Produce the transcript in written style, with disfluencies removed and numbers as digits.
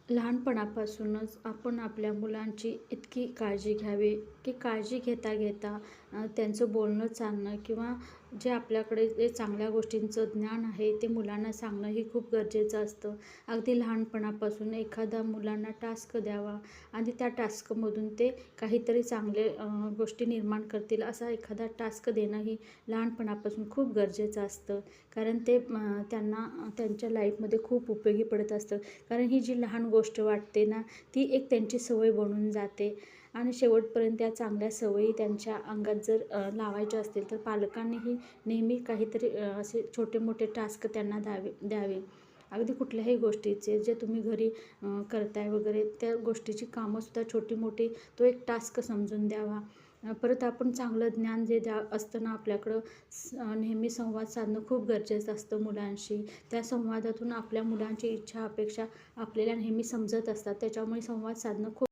लहानपणापासूनच आपण आपल्या मुलांची इतकी काळजी घ्यावी, की काळजी घेता घेता त्यांचं बोलणं, चालणं किंवा जे आपल्याकडे जे चांगल्या गोष्टींचं ज्ञान आहे, ते मुलांना सांगणंही खूप गरजेचं असतं. अगदी लहानपणापासून एखादा मुलांना टास्क द्यावा आणि त्या टास्कमधून ते काहीतरी चांगले गोष्टी निर्माण करतील, असा एखादा टास्क देणंही लहानपणापासून खूप गरजेचं असतं. कारण ते त्यांना त्यांच्या लाईफमध्ये खूप उपयोगी पडत असतं. कारण ही जी लहान गोष्ट वाटते ना, ती एक त्यांची सवय बनून जाते आणि शेवटपर्यंत त्या चांगल्या सवयी त्यांच्या अंगात जर लावायच्या असतील, तर पालकांनीही नेहमी काहीतरी असे छोटे-मोठे टास्क त्यांना द्यावे. अगदी कुठल्याही गोष्टीचे जे तुम्ही घरी करताय वगैरे, त्या गोष्टीची कामंसुद्धा छोटी-मोठी तो एक टास्क समजून द्यावा. परत आपण चांगलं ज्ञान जे असतं ना आपल्याकडं, नेहमी संवाद साधणं खूप गरजेचं असतं मुलांशी. त्या संवादातून आपल्या मुलांची इच्छा, अपेक्षा आपल्याला नेहमी समजत असतात. त्याच्यामुळे संवाद साधणं खूप